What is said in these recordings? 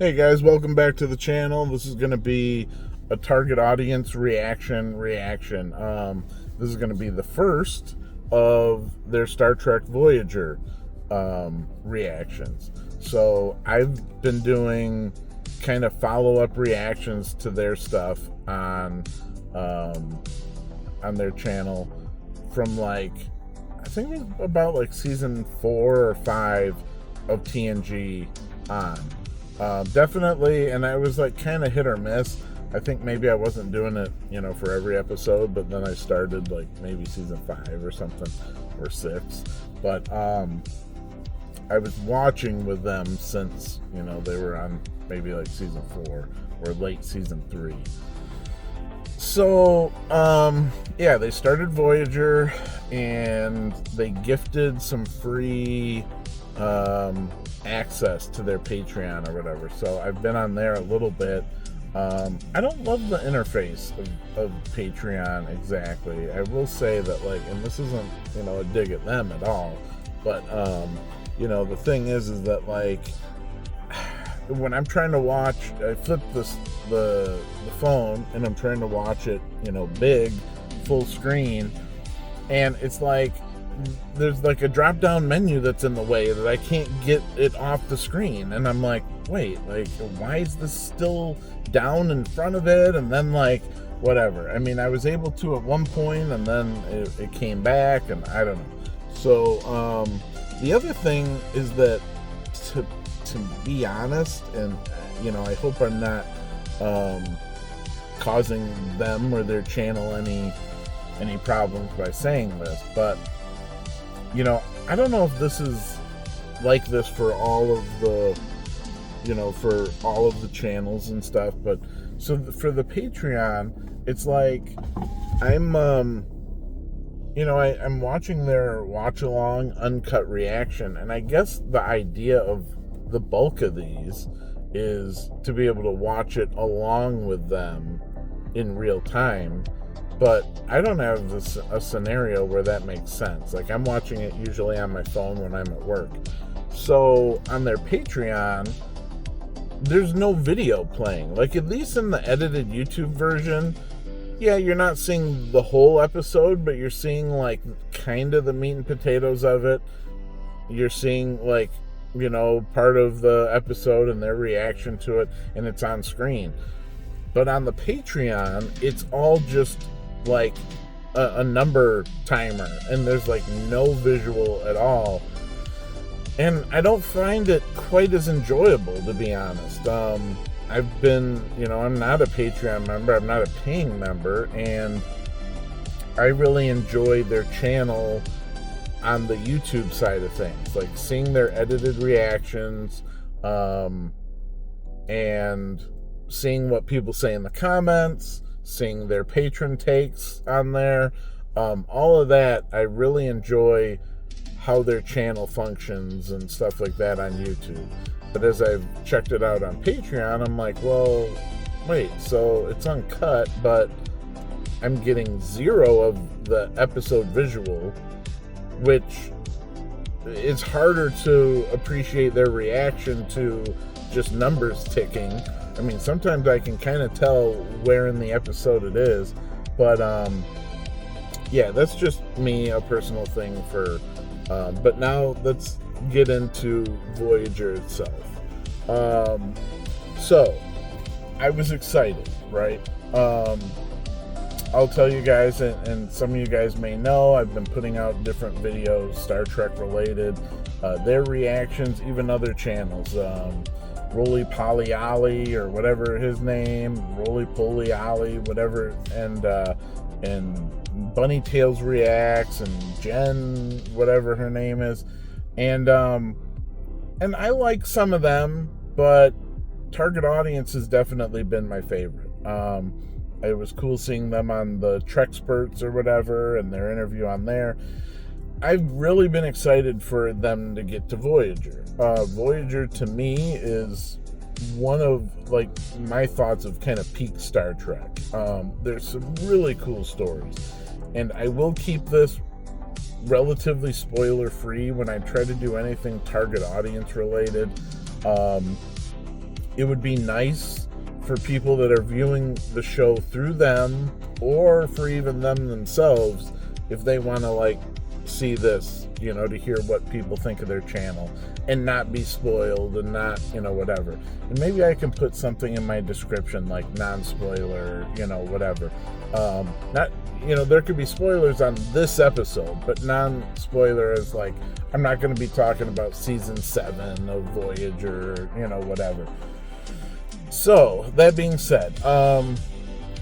Hey guys, welcome back to the channel. This is going to be a target audience reaction. This is going to be the first of their Star Trek Voyager reactions. So I've been doing kind of follow-up reactions to their stuff on their channel from I think it was about season 4 or 5 of TNG on. Definitely, and I was kind of hit or miss. I think maybe I wasn't doing it, for every episode, but then I started maybe season 5 or something, or 6. But I was watching with them since, they were on maybe season 4 or late season 3. So, yeah, they started Voyager and they gifted some free access to their Patreon or whatever. So I've been on there a little bit. I don't love the interface of Patreon exactly. I will say that and this isn't, a dig at them at all, but the thing is that when I'm trying to watch, I flip the phone and I'm trying to watch it, big, full screen, and it's there's a drop down menu that's in the way that I can't get it off the screen, and I'm wait, why is this still down in front of it? And then whatever. I mean, I was able to at one point, and then it came back, and I don't know. So the other thing is that to be honest, and I hope I'm not causing them or their channel any problems by saying this, but I don't know if this is like this for all of the for all of the channels and stuff, but so for the Patreon, it's I'm I'm watching their watch along uncut reaction, and I guess the idea of the bulk of these is to be able to watch it along with them in real time. But I don't have a scenario where that makes sense. I'm watching it usually on my phone when I'm at work. So on their Patreon, there's no video playing. At least in the edited YouTube version, yeah, you're not seeing the whole episode, but you're seeing kind of the meat and potatoes of it. You're seeing part of the episode and their reaction to it, and it's on screen. But on the Patreon, it's all just a number timer, and there's no visual at all, and I don't find it quite as enjoyable, to be honest. I've been, I'm not a Patreon member, I'm not a paying member, and I really enjoy their channel on the YouTube side of things, seeing their edited reactions, and seeing what people say in the comments, seeing their patron takes on there, all of that. I really enjoy how their channel functions and stuff like that on YouTube. But as I've checked it out on Patreon, I'm well, wait, so it's uncut, but I'm getting 0 of the episode visual, which is harder to appreciate their reaction to just numbers ticking. I mean, sometimes I can kind of tell where in the episode it is, but yeah, that's just me, a personal thing for, but now let's get into Voyager itself. So, I was excited, right? I'll tell you guys, and some of you guys may know, I've been putting out different videos, Star Trek related, their reactions, even other channels, Roly Poly Ollie, or whatever his name, Roly Poly Ollie, whatever, and Bunny Tails Reacts, and Jen, whatever her name is, and I like some of them, but Target Audience has definitely been my favorite. It was cool seeing them on the Treksperts or whatever, and their interview on there. I've really been excited for them to get to Voyager. Voyager, to me, is one of my thoughts of kind of peak Star Trek. There's some really cool stories, and I will keep this relatively spoiler free when I try to do anything target audience related. it would be nice for people that are viewing the show through them, or for even them themselves, if they want to like see this, to hear what people think of their channel and not be spoiled and not, whatever. And maybe I can put something in my description like non-spoiler, whatever. Not, there could be spoilers on this episode, but non-spoiler is like, I'm not going to be talking about season 7 of Voyager, whatever. So, that being said,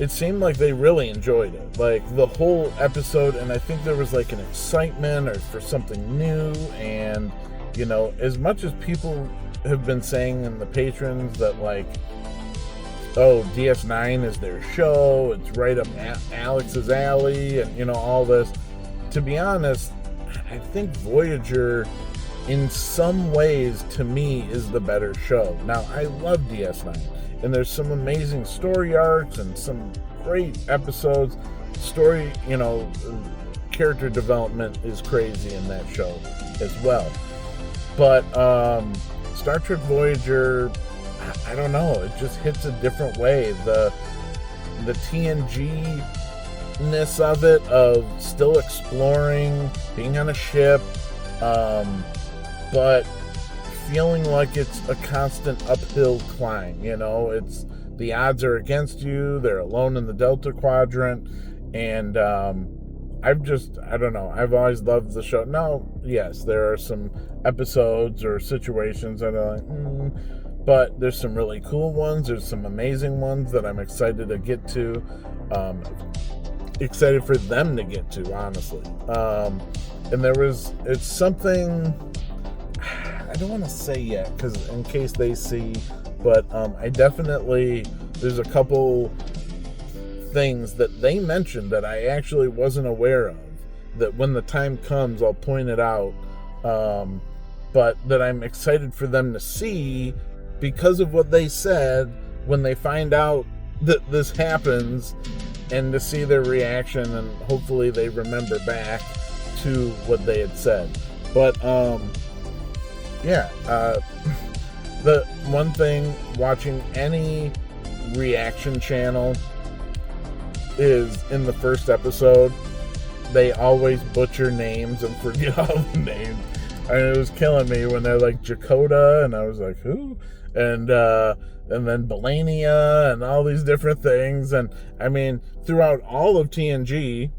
it seemed like they really enjoyed it. Like, the whole episode, and I think there was like an excitement or for something new, and, as much as people have been saying in the patrons that, like, oh, DS9 is their show, it's right up Alex's alley, and, all this. To be honest, I think Voyager, in some ways, to me, is the better show. Now, I love DS9, and there's some amazing story arcs and some great episodes. Story, character development is crazy in that show as well. But Star Trek Voyager, I don't know, it just hits a different way. The TNG-ness of it, of still exploring, being on a ship, but feeling like it's a constant uphill climb. It's the odds are against you, they're alone in the Delta Quadrant, and I don't know, I've always loved the show. Now, yes, there are some episodes or situations that are like, but there's some really cool ones, there's some amazing ones that I'm excited to get to, excited for them to get to, honestly. And it's something, I don't want to say yet, because in case they see, but there's a couple things that they mentioned that I actually wasn't aware of, that when the time comes, I'll point it out, but that I'm excited for them to see because of what they said when they find out that this happens, and to see their reaction, and hopefully they remember back to what they had said. But, the one thing watching any reaction channel is in the first episode, they always butcher names and forget all the names. I mean, it was killing me when they're like Jakota, and I was like, who? And then Belania, and all these different things. And I mean, throughout all of TNG,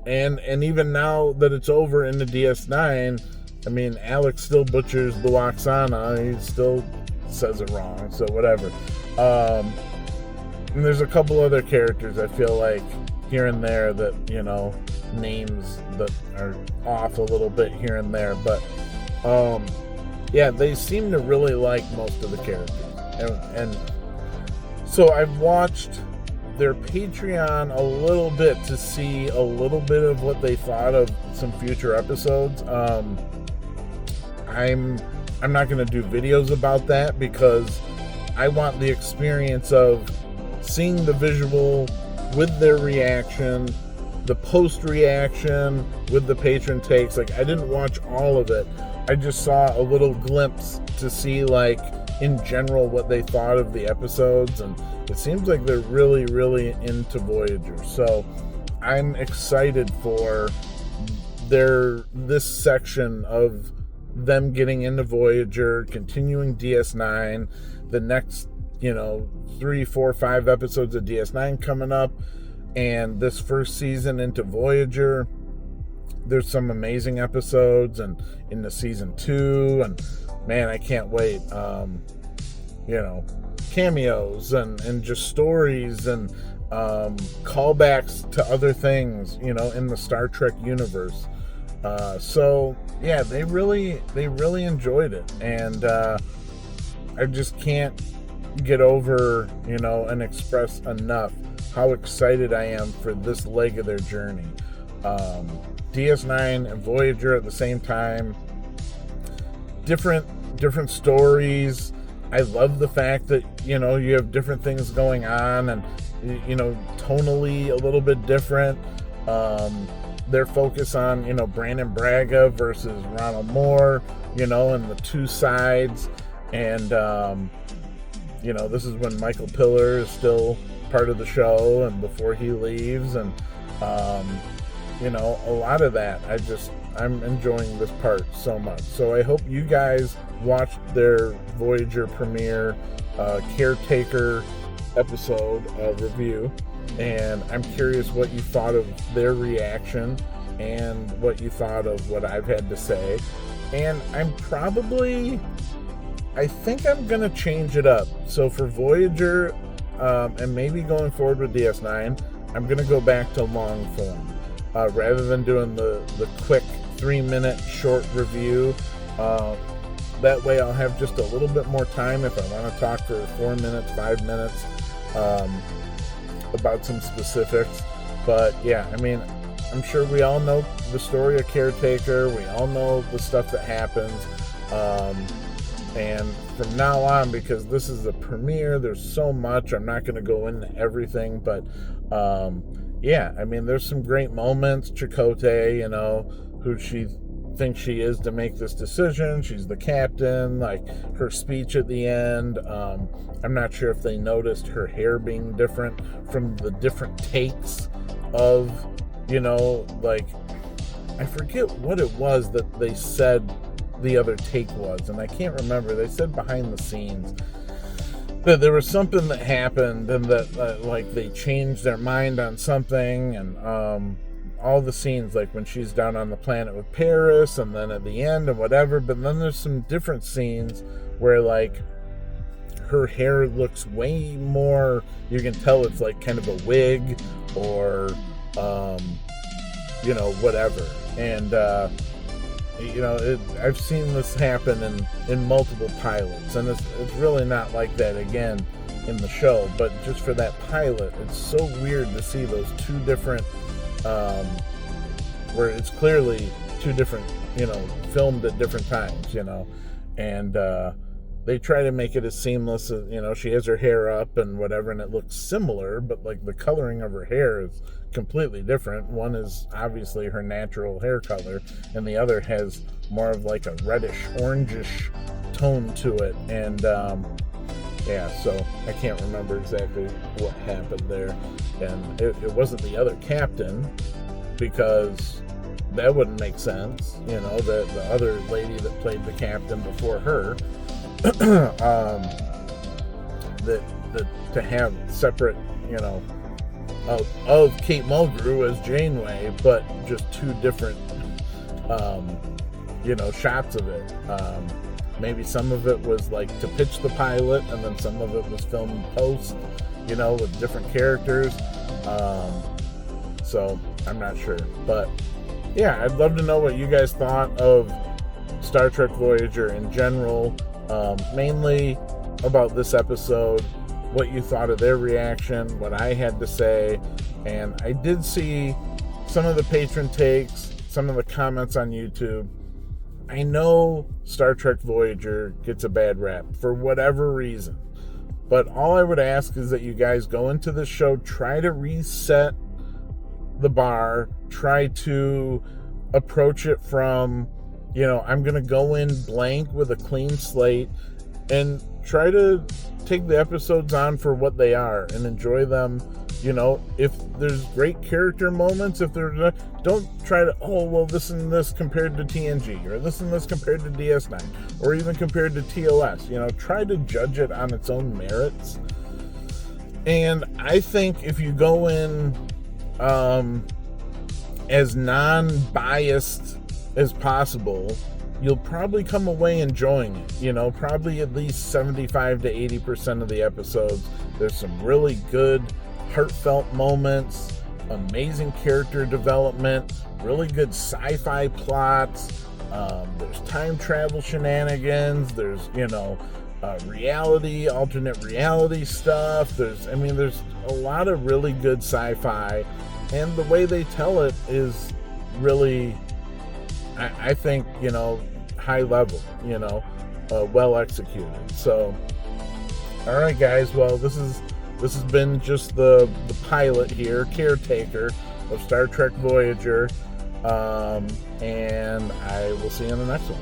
and even now that it's over in the DS9, I mean, Alex still butchers Luoxana. He still says it wrong, so whatever. And there's a couple other characters I feel like here and there that, names that are off a little bit here and there. But, they seem to really like most of the characters. And so I've watched their Patreon a little bit to see a little bit of what they thought of some future episodes. I'm not going to do videos about that because I want the experience of seeing the visual with their reaction, the post-reaction with the patron takes. Like, I didn't watch all of it. I just saw a little glimpse to see, like, in general what they thought of the episodes, and it seems like they're really, really into Voyager. So I'm excited for this section of them getting into Voyager, continuing DS9, the next, 3, 4, 5 episodes of DS9 coming up, and this first season into Voyager. There's some amazing episodes, and into season 2, and man, I can't wait. Cameos and just stories and callbacks to other things, in the Star Trek universe. So yeah, they really enjoyed it, and I just can't get over, and express enough how excited I am for this leg of their journey. DS9 and Voyager at the same time, different stories. I love the fact that, you have different things going on, and, tonally a little bit different. Their focus on, Brandon Braga versus Ronald Moore, and the two sides. And, this is when Michael Piller is still part of the show and before he leaves, and a lot of that. I'm enjoying this part so much. So I hope you guys watched their Voyager premiere Caretaker episode review, and I'm curious what you thought of their reaction and what you thought of what I've had to say. And I think I'm gonna change it up. So for Voyager, and maybe going forward with DS9, I'm gonna go back to long form rather than doing the quick 3-minute short review. That way I'll have just a little bit more time if I want to talk for 4 minutes, 5 minutes about some specifics. But yeah, I'm sure we all know the story of Caretaker. We all know the stuff that happens. And from now on, because this is a premiere, there's so much. I'm not going to go into everything, but there's some great moments. Chakotay, who she thinks she is to make this decision. She's the captain. Like her speech at the end. I'm not sure if they noticed her hair being different from the different takes of, I forget what it was that they said the other take was, and I can't remember. They said behind the scenes that there was something that happened and that they changed their mind on something, and all the scenes, like when she's down on the planet with Paris and then at the end and whatever. But then there's some different scenes where her hair looks way more, you can tell it's kind of a wig or whatever. And I've seen this happen in multiple pilots, and it's really not like that again in the show. But just for that pilot, it's so weird to see those two different, where it's clearly two different, filmed at different times, and they try to make it as seamless as, she has her hair up and whatever, and it looks similar, but the coloring of her hair is completely different. One is obviously her natural hair color, and the other has more of a reddish, orangish tone to it. And so I can't remember exactly what happened there. And it wasn't the other captain, because that wouldn't make sense. The other lady that played the captain before her, that to have separate, of Kate Mulgrew as Janeway, but just two different, shots of it. Maybe some of it was to pitch the pilot, and then some of it was filmed post, with different characters. So I'm not sure, but yeah, I'd love to know what you guys thought of Star Trek Voyager in general, mainly about this episode, what you thought of their reaction, what I had to say. And I did see some of the patron takes, some of the comments on YouTube. I know Star Trek Voyager gets a bad rap for whatever reason, but all I would ask is that you guys go into the show, try to reset the bar, try to approach it from, I'm going to go in blank with a clean slate, and try to take the episodes on for what they are and enjoy them. If there's great character moments, if there's don't try to, this and this compared to TNG, or this and this compared to DS9, or even compared to TOS. Try to judge it on its own merits. And I think if you go in as non-biased as possible, you'll probably come away enjoying it. Probably at least 75 to 80% of the episodes, there's some really good, heartfelt moments, amazing character development, really good sci-fi plots. There's time travel shenanigans. There's, alternate reality stuff. There's a lot of really good sci-fi, and the way they tell it is really, I think, high level, well executed. So, all right, guys. Well, this has been just the pilot here, Caretaker, of Star Trek Voyager, and I will see you in the next one.